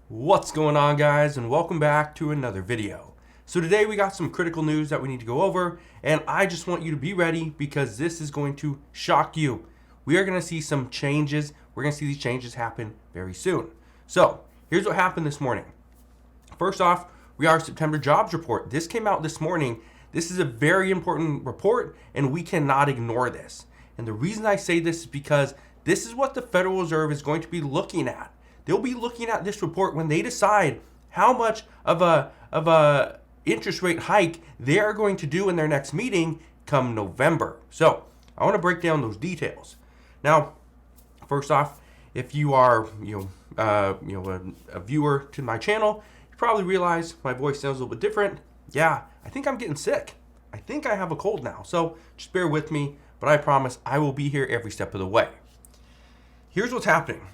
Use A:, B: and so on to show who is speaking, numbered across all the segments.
A: What's going on, guys, and welcome back to another video. So today we got some critical news that we need to go over, and I just want you to be ready because this is going to shock you. We are going to see some changes. We're going to see these changes happen very soon. So here's what happened this morning. First off, we are September jobs report. This came out this morning. This is a very important report, and we cannot ignore this. And the reason I say this is because this is what the Federal Reserve is going to be looking at. They'll be looking at this report when they decide how much of a interest rate hike they are going to do in their next meeting come November. So I want to break down those details. Now, first off, if you are a viewer to my channel, you probably realize my voice sounds a little bit different. Yeah, I think I'm getting sick. I think I have a cold now. So just bear with me, but I promise I will be here every step of the way. Here's what's happening.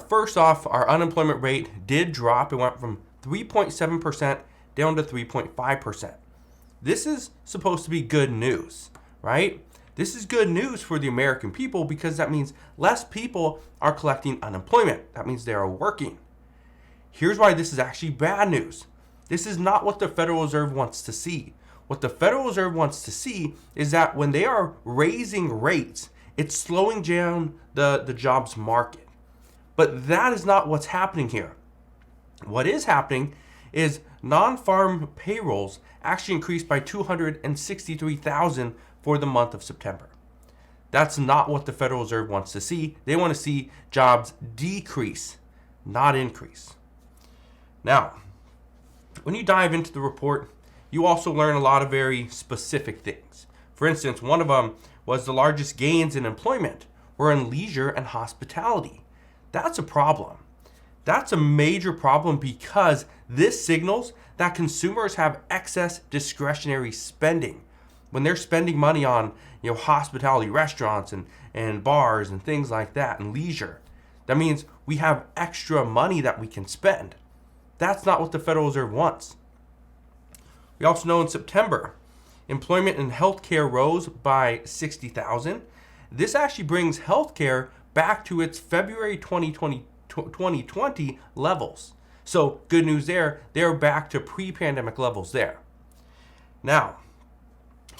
A: First off, our unemployment rate did drop. It went from 3.7% down to 3.5%. This is supposed to be good news, right? This is good news for the American people because that means less people are collecting unemployment. That means they are working. Here's why this is actually bad news. This is not what the Federal Reserve wants to see. What the Federal Reserve wants to see is that when they are raising rates, it's slowing down the jobs market. But that is not what's happening here. What is happening is non-farm payrolls actually increased by 263,000 for the month of September. That's not what the Federal Reserve wants to see. They want to see jobs decrease, not increase. Now, when you dive into the report, you also learn a lot of very specific things. For instance, one of them was the largest gains in employment were in leisure and hospitality. That's a problem. That's a major problem because this signals that consumers have excess discretionary spending. When they're spending money on hospitality, restaurants and bars and things like that and leisure, that means we have extra money that we can spend. That's not what the Federal Reserve wants. We also know in September, employment in healthcare rose by 60,000. This actually brings healthcare back to its February 2020 levels. So good news there, they're back to pre-pandemic levels there. Now,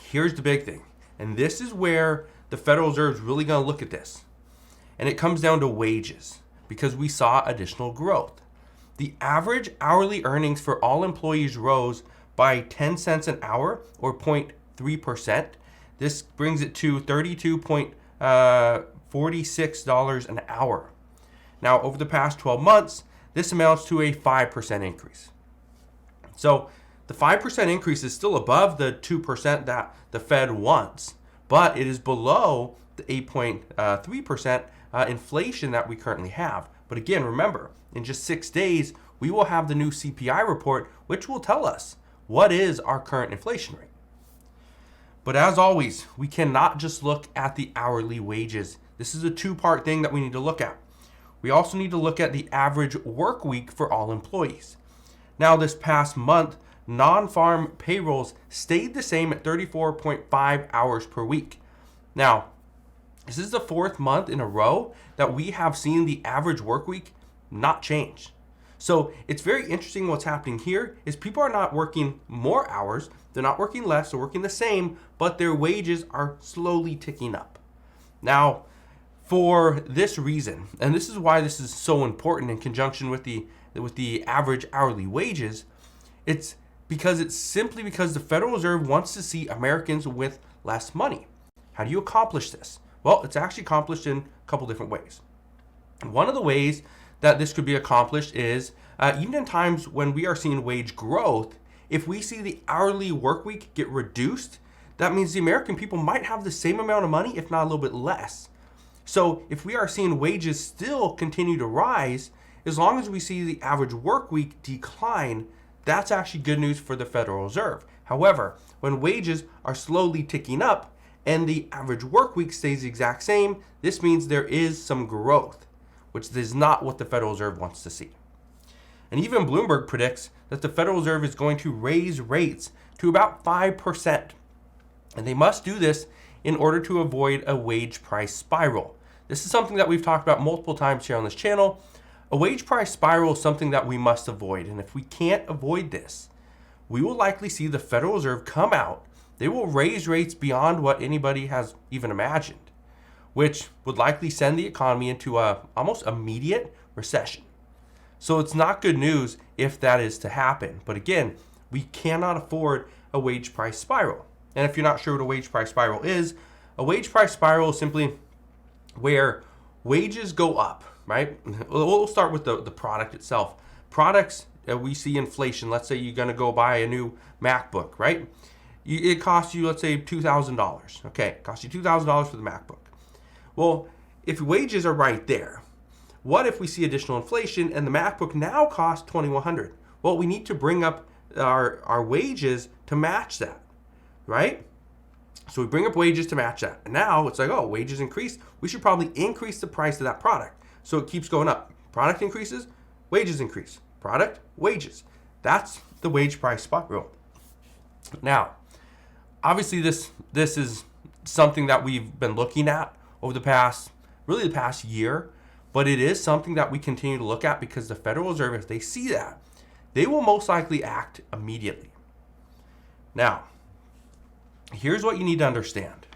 A: here's the big thing, and this is where the Federal Reserve is really going to look at this. And it comes down to wages, because we saw additional growth. The average hourly earnings for all employees rose by 10 cents an hour, or 0.3%. This brings it to $46 an hour. Now, over the past 12 months, this amounts to a 5% increase. So the 5% increase is still above the 2% that the Fed wants, but it is below the 8.3% inflation that we currently have. But again, remember, in just 6 days, we will have the new CPI report, which will tell us what is our current inflation rate. But as always, we cannot just look at the hourly wages. This is a two-part thing that we need to look at. We also need to look at the average work week for all employees. Now, this past month, non-farm payrolls stayed the same at 34.5 hours per week. Now, this is the fourth month in a row that we have seen the average work week not change. So it's very interesting what's happening here is people are not working more hours, they're not working less, they're working the same, but their wages are slowly ticking up. Now, for this reason, and this is why this is so important in conjunction with the average hourly wages, it's simply because the Federal Reserve wants to see Americans with less money. How do you accomplish this? Well, it's actually accomplished in a couple different ways. One of the ways that this could be accomplished is even in times when we are seeing wage growth, if we see the hourly work week get reduced, that means the American people might have the same amount of money, if not a little bit less. So if we are seeing wages still continue to rise, as long as we see the average work week decline, that's actually good news for the Federal Reserve. However, when wages are slowly ticking up and the average work week stays the exact same, this means there is some growth, which is not what the Federal Reserve wants to see. And even Bloomberg predicts that the Federal Reserve is going to raise rates to about 5%. And they must do this in order to avoid a wage price spiral. This is something that we've talked about multiple times here on this channel. A wage price spiral is something that we must avoid, and if we can't avoid this, we will likely see the Federal Reserve come out. They will raise rates beyond what anybody has even imagined, which would likely send the economy into a almost immediate recession. So it's not good news if that is to happen. But again, we cannot afford a wage price spiral. And if you're not sure what a wage price spiral is simply where wages go up, right? We'll start with the product itself. Products, we see inflation. Let's say you're going to go buy a new MacBook, right? It costs you, let's say, $2,000. Okay, it costs you $2,000 for the MacBook. Well, if wages are right there, what if we see additional inflation and the MacBook now costs $2,100? Well, we need to bring up our wages to match that, right? So we bring up wages to match that. And now it's like, oh, wages increase. We should probably increase the price of that product. So it keeps going up. Product increases, wages increase. Product, wages. That's the wage price spiral. Now, obviously this is something that we've been looking at over the past year, but it is something that we continue to look at because the Federal Reserve, if they see that, they will most likely act immediately. Now, here's what you need to understand.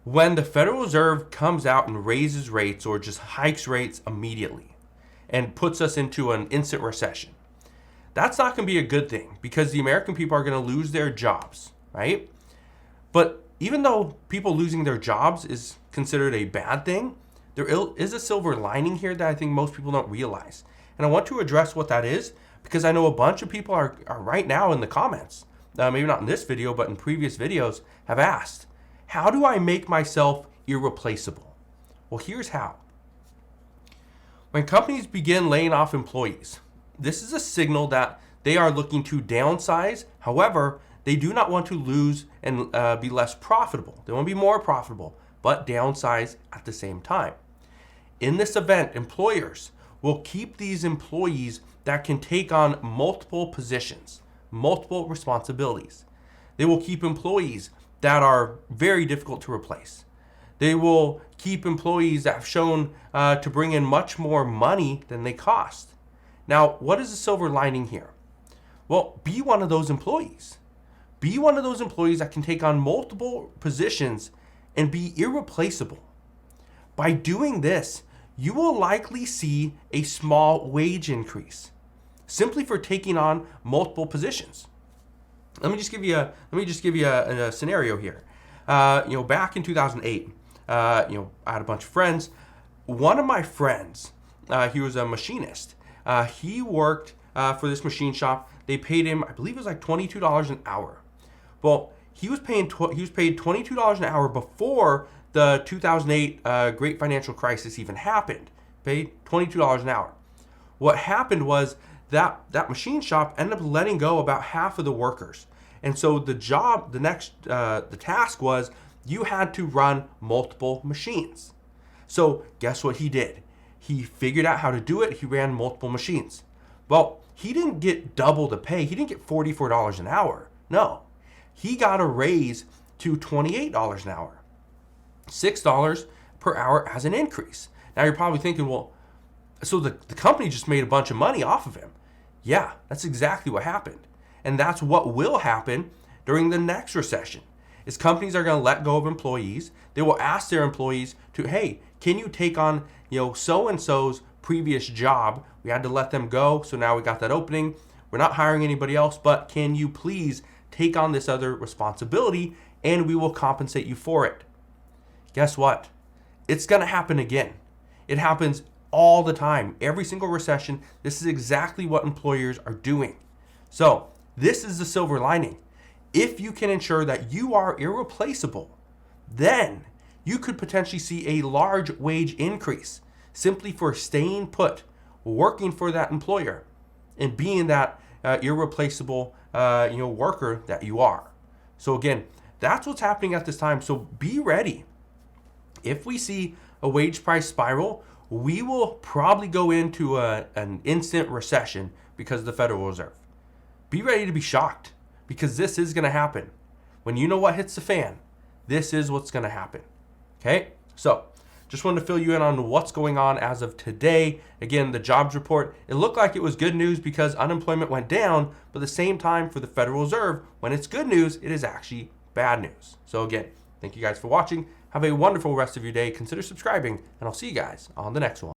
A: When the Federal Reserve comes out and raises rates or just hikes rates immediately and puts us into an instant recession, that's not going to be a good thing because the American people are going to lose their jobs, right? But even though people losing their jobs is considered a bad thing, there is a silver lining here that I think most people don't realize. And I want to address what that is because I know a bunch of people are right now in the comments, maybe not in this video, but in previous videos, have asked, how do I make myself irreplaceable? Well, here's how. When companies begin laying off employees, this is a signal that they are looking to downsize. However, they do not want to lose and be less profitable. They want to be more profitable, but downsize at the same time. In this event, employers will keep these employees that can take on multiple positions, multiple responsibilities. They will keep employees that are very difficult to replace. They will keep employees that have shown to bring in much more money than they cost. Now, what is the silver lining here? Well, be one of those employees. Be one of those employees that can take on multiple positions and be irreplaceable. By doing this, you will likely see a small wage increase simply for taking on multiple positions. Let me just give you a scenario here. Back in 2008, I had a bunch of friends. One of my friends, he was a machinist. He worked for this machine shop. They paid him, I believe it was like $22 an hour. Well, he was paid $22 an hour before the 2008 Great Financial Crisis even happened. Paid $22 an hour. What happened was that machine shop ended up letting go about half of the workers. And so the task was you had to run multiple machines. So guess what he did? He figured out how to do it. He ran multiple machines. Well, he didn't get double the pay. He didn't get $44 an hour. No, he got a raise to $28 an hour, $6 per hour as an increase. Now you're probably thinking, well, so the company just made a bunch of money off of him. Yeah, that's exactly what happened. And that's what will happen during the next recession. Is companies are going to let go of employees. They will ask their employees to, hey, can you take on, so-and-so's previous job? We had to let them go, so now we got that opening. We're not hiring anybody else, but can you please take on this other responsibility and we will compensate you for it? Guess what? It's going to happen again. It happens all the time. Every single recession, this is exactly what employers are doing. So this is the silver lining. If you can ensure that you are irreplaceable, then you could potentially see a large wage increase simply for staying put, working for that employer, and being that irreplaceable worker that you are. So again, that's what's happening at this time. So be ready. If we see a wage price spiral, we will probably go into an instant recession because of the Federal Reserve. Be ready to be shocked because this is going to happen. When you know what hits the fan, this is what's going to happen. Okay? So just wanted to fill you in on what's going on as of today. Again, the jobs report, it looked like it was good news because unemployment went down, but at the same time for the Federal Reserve, when it's good news, it is actually bad news. So again, thank you guys for watching. Have a wonderful rest of your day. Consider subscribing, and I'll see you guys on the next one.